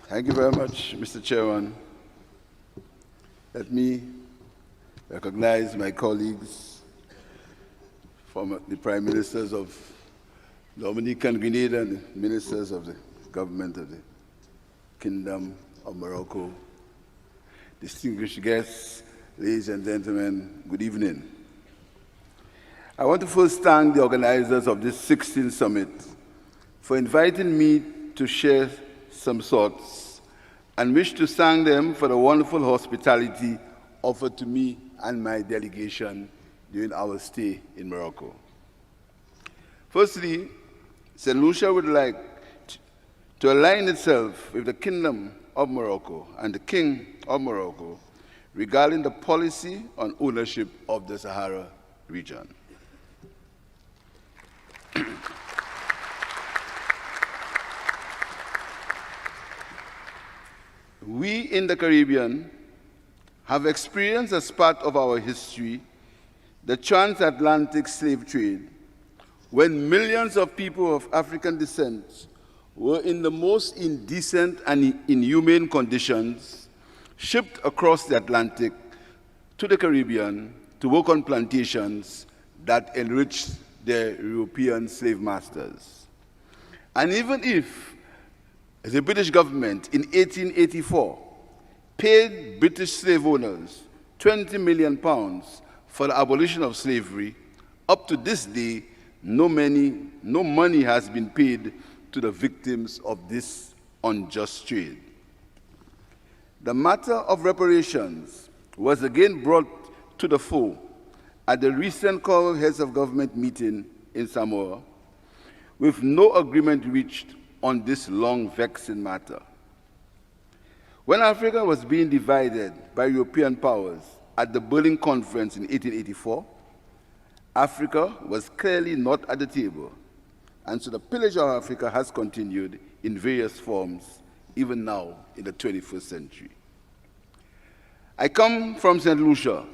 Thank you very much, Mr. Chairman. Let me recognize my colleagues from the Prime Ministers of Dominican and Grenada and the Ministers of the Government of the Kingdom of Morocco. Distinguished guests, ladies and gentlemen, good evening. I want to first thank the organizers of this 16th summit for inviting me to share some thoughts, and wish to thank them for the wonderful hospitality offered to me and my delegation during our stay in Morocco. Firstly, St. Lucia would like to align itself with the Kingdom of Morocco and the King of Morocco regarding the policy on ownership of the Sahara region. We in the Caribbean have experienced as part of our history the transatlantic slave trade, when millions of people of African descent were in the most indecent and inhumane conditions, shipped across the Atlantic to the Caribbean to work on plantations that enriched their European slave masters. And even if the British government in 1884 paid British slave owners £20 million for the abolition of slavery, up to this day, no money has been paid to the victims of this unjust trade. The matter of reparations was again brought to the fore at the recent Choral Heads of Government meeting in Samoa, with no agreement reached on this long vexing matter. When Africa was being divided by European powers at the Berlin Conference in 1884, Africa was clearly not at the table, and so the pillage of Africa has continued in various forms, even now in the 21st century. I come from St. Lucia,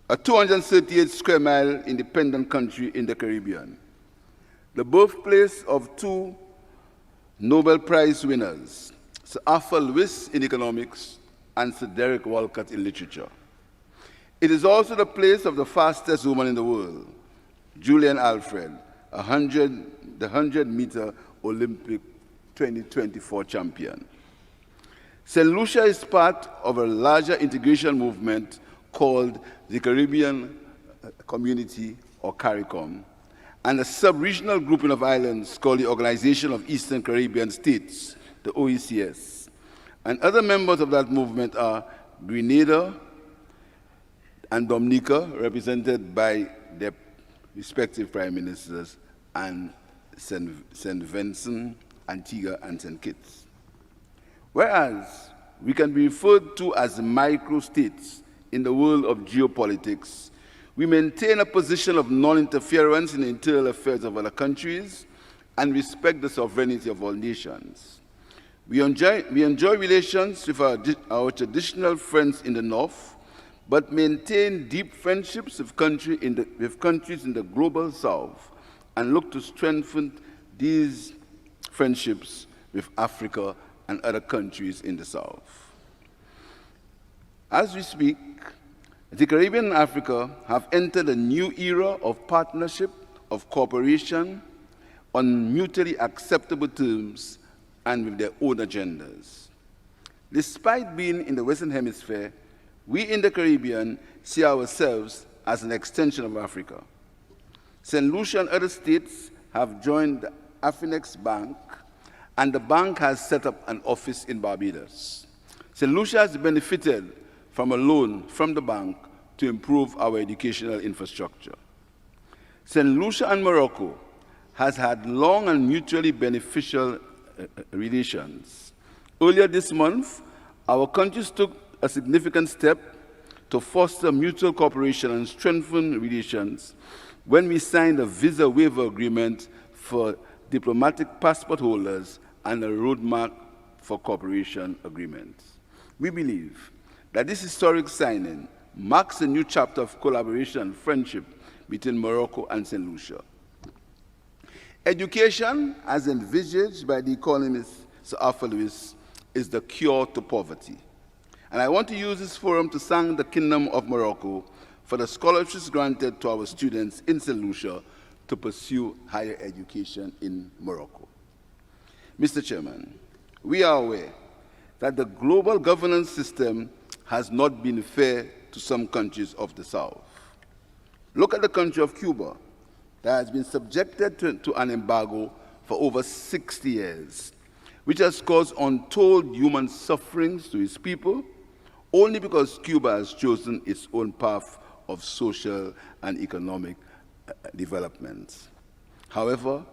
a 238 square mile independent country in the Caribbean, the birthplace of two Nobel Prize winners, Sir Arthur Lewis in economics and Sir Derek Walcott in literature. It is also the place of the fastest woman in the world, Julian Alfred, the 100-meter Olympic 2024 champion. St. Lucia is part of a larger integration movement called the Caribbean Community, or CARICOM, and a sub-regional grouping of islands called the Organization of Eastern Caribbean States, the OECS. And other members of that movement are Grenada and Dominica, represented by their respective prime ministers, and St. Vincent, Antigua, and St. Kitts. Whereas we can be referred to as micro-states in the world of geopolitics, we maintain a position of non-interference in the internal affairs of other countries and respect the sovereignty of all nations. We enjoy relations with our traditional friends in the north, but maintain deep friendships with countries in the global south, and look to strengthen these friendships with Africa and other countries in the south. As we speak, the Caribbean and Africa have entered a new era of partnership, of cooperation on mutually acceptable terms and with their own agendas. Despite being in the Western Hemisphere, we in the Caribbean see ourselves as an extension of Africa. St. Lucia and other states have joined the Affinex Bank, and the bank has set up an office in Barbados. St. Lucia has benefited from a loan from the bank to improve our educational infrastructure. St. Lucia and Morocco has had long and mutually beneficial relations. Earlier this month, our countries took a significant step to foster mutual cooperation and strengthen relations when we signed a visa waiver agreement for diplomatic passport holders and a roadmap for cooperation agreements. We believe that this historic signing marks a new chapter of collaboration and friendship between Morocco and St. Lucia. Education, as envisaged by the economist Sir Arthur Lewis, is the cure to poverty. And I want to use this forum to thank the Kingdom of Morocco for the scholarships granted to our students in St. Lucia to pursue higher education in Morocco. Mr. Chairman, we are aware that the global governance system has not been fair to some countries of the South. Look at the country of Cuba that has been subjected to an embargo for over 60 years, which has caused untold human sufferings to its people, only because Cuba has chosen its own path of social and economic development. However,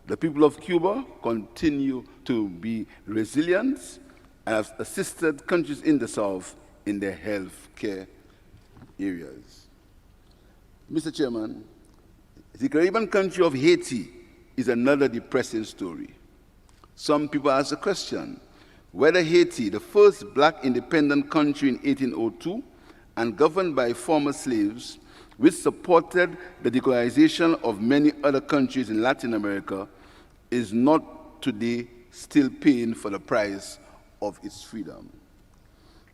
the people of Cuba continue to be resilient and have assisted countries in the South in their health care areas. Mr. Chairman, the Caribbean country of Haiti is another depressing story. Some people ask the question whether Haiti, the first black independent country in 1802 and governed by former slaves, which supported the decolonization of many other countries in Latin America, is not today still paying for the price of its freedom.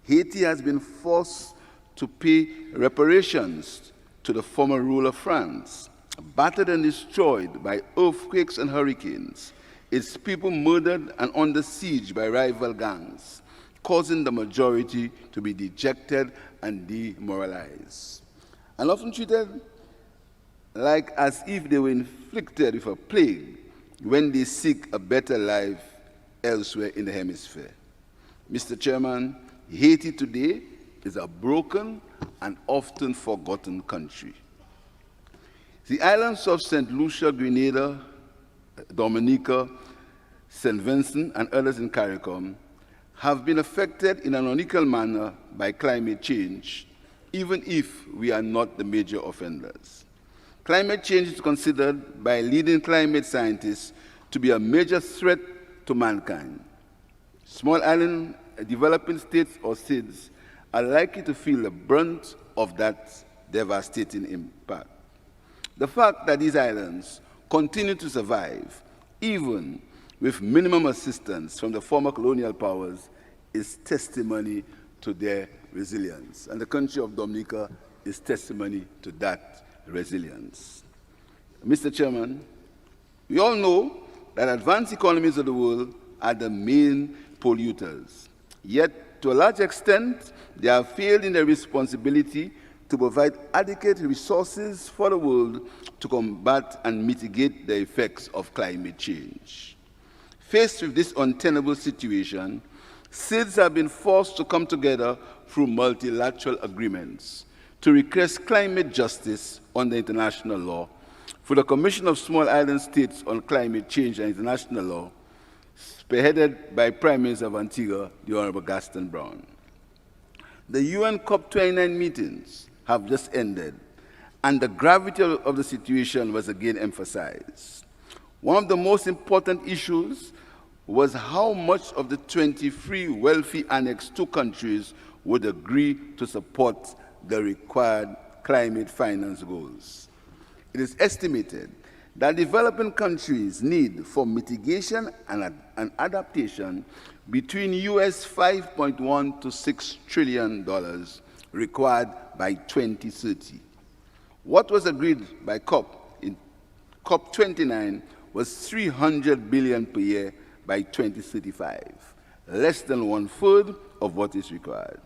Haiti has been forced to pay reparations to the former rule of France, battered and destroyed by earthquakes and hurricanes, its people murdered and under siege by rival gangs, causing the majority to be dejected and demoralized, and often treated like as if they were inflicted with a plague when they seek a better life elsewhere in the hemisphere. Mr. Chairman, Haiti today is a broken and often forgotten country. The islands of St. Lucia, Grenada, Dominica, St. Vincent, and others in CARICOM have been affected in an unequal manner by climate change, even if we are not the major offenders. Climate change is considered by leading climate scientists to be a major threat to mankind. Small island developing states or SIDS are likely to feel the brunt of that devastating impact. The fact that these islands continue to survive, even with minimum assistance from the former colonial powers, is testimony to their resilience. And the country of Dominica is testimony to that resilience. Mr. Chairman, we all know that advanced economies of the world are the main polluters. Yet, to a large extent, they have failed in their responsibility to provide adequate resources for the world to combat and mitigate the effects of climate change. Faced with this untenable situation, SIDS have been forced to come together through multilateral agreements to request climate justice under international law, for the Commission of Small Island States on Climate Change and International Law, spearheaded by Prime Minister of Antigua, the Honorable Gaston Brown. The UN COP29 meetings have just ended, and the gravity of the situation was again emphasized. One of the most important issues was how much of the 23 wealthy Annex II countries would agree to support the required climate finance goals. It is estimated that developing countries need for mitigation and adaptation between US $5.1 to $6 trillion required by 2030. What was agreed by COP in COP29 was $300 billion per year by 2035, less than 1/3 of what is required.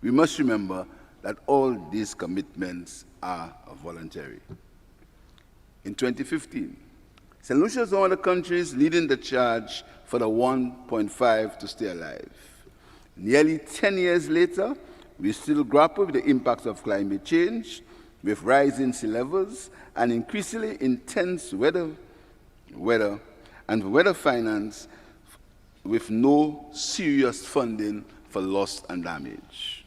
We must remember that all these commitments are voluntary. In 2015, St. Lucia is one of the countries leading the charge for the 1.5 to stay alive. Nearly 10 years later, we still grapple with the impacts of climate change, with rising sea levels and increasingly intense weather finance, with no serious funding for loss and damage.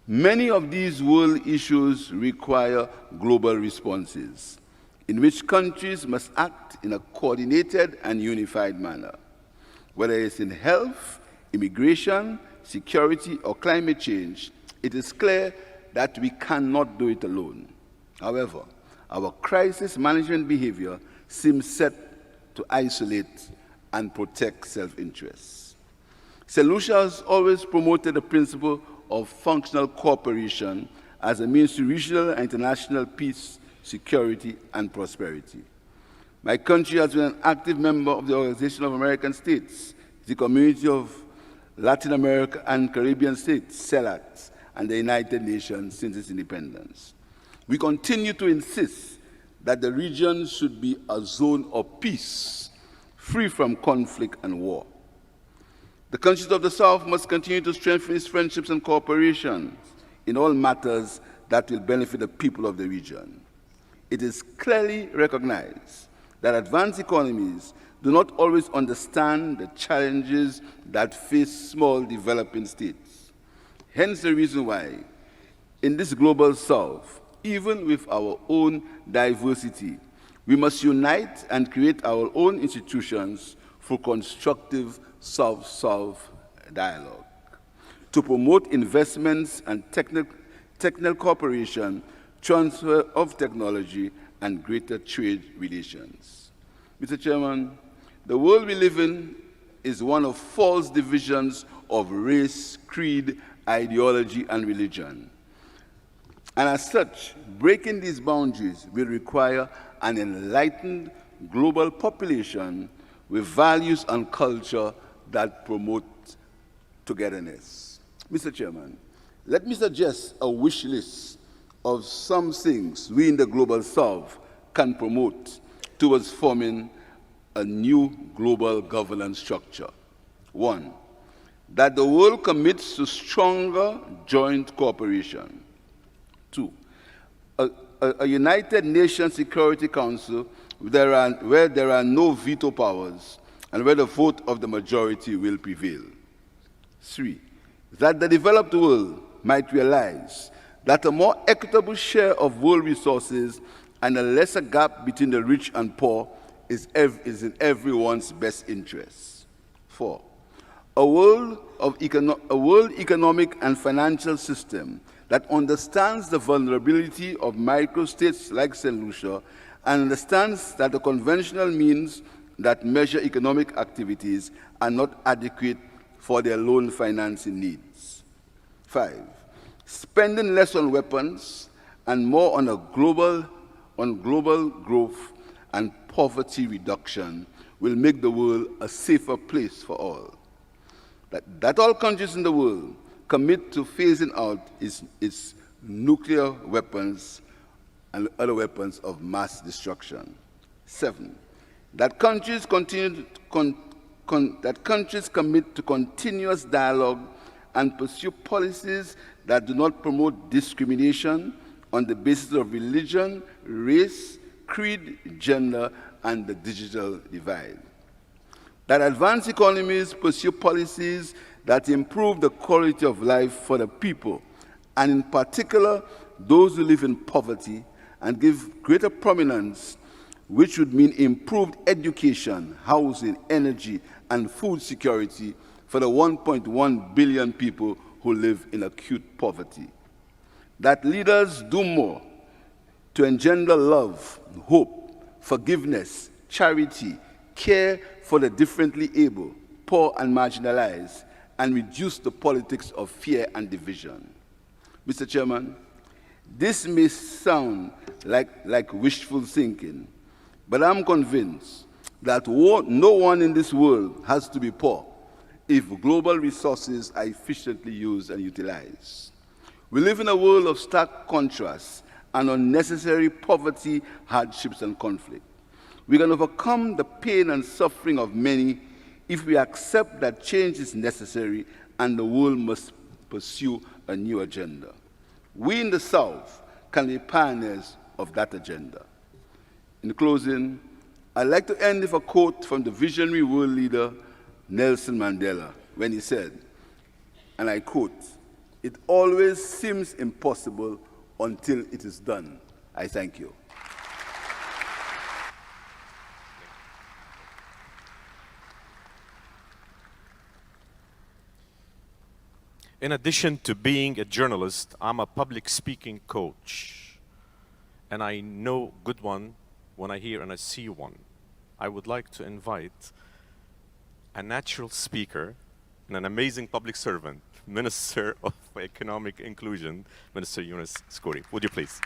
Many of these world issues require global responses, in which countries must act in a coordinated and unified manner. Whether it's in health, immigration, security, or climate change, it is clear that we cannot do it alone. However, our crisis management behavior seems set to isolate and protect self-interests. St. Lucia has always promoted the principle of functional cooperation as a means to regional and international peace, security, and prosperity. My country has been an active member of the Organization of American States, the Community of Latin America and Caribbean States, CELAC, and the United Nations since its independence. We continue to insist that the region should be a zone of peace, free from conflict and war. The countries of the South must continue to strengthen its friendships and cooperation in all matters that will benefit the people of the region. It is clearly recognized that advanced economies do not always understand the challenges that face small developing states. Hence the reason why, in this global South, even with our own diversity, we must unite and create our own institutions for constructive South-South dialogue, to promote investments and technical cooperation, transfer of technology, and greater trade relations. Mr. Chairman, the world we live in is one of false divisions of race, creed, ideology, and religion. And as such, breaking these boundaries will require an enlightened global population with values and culture that promote togetherness. Mr. Chairman, let me suggest a wish list of some things we in the Global South can promote towards forming a new global governance structure. 1, that the world commits to stronger joint cooperation. 2, a United Nations Security Council where there are no veto powers and where the vote of the majority will prevail. 3, that the developed world might realize that a more equitable share of world resources and a lesser gap between the rich and poor is in everyone's best interest. 4, a world economic and financial system that understands the vulnerability of microstates like St. Lucia and understands that the conventional means that measure economic activities are not adequate for their loan financing needs. 5, spending less on weapons and more on global growth and poverty reduction will make the world a safer place for all. That all countries in the world commit to phasing out its nuclear weapons and other weapons of mass destruction. 7, that countries commit to continuous dialogue and pursue policies that do not promote discrimination on the basis of religion, race, creed, gender, and the digital divide. That advanced economies pursue policies that improve the quality of life for the people, and in particular, those who live in poverty, and give greater prominence, which would mean improved education, housing, energy, and food security for the 1.1 billion people who live in acute poverty. That leaders do more to engender love, hope, forgiveness, charity, care for the differently able, poor and marginalized, and reduce the politics of fear and division. Mr. Chairman, this may sound like wishful thinking, but I'm convinced that no one in this world has to be poor if global resources are efficiently used and utilized. We live in a world of stark contrasts and unnecessary poverty, hardships, and conflict. We can overcome the pain and suffering of many if we accept that change is necessary and the world must pursue a new agenda. We in the South can be pioneers of that agenda. In closing, I'd like to end with a quote from the visionary world leader Nelson Mandela when he said, and I quote, "It always seems impossible until it is done." I thank you. In addition to being a journalist, I'm a public speaking coach. And I know good one when I hear and I see one. I would like to invite a natural speaker, and an amazing public servant, Minister of Economic Inclusion, Minister Yunus Skouri. Would you please?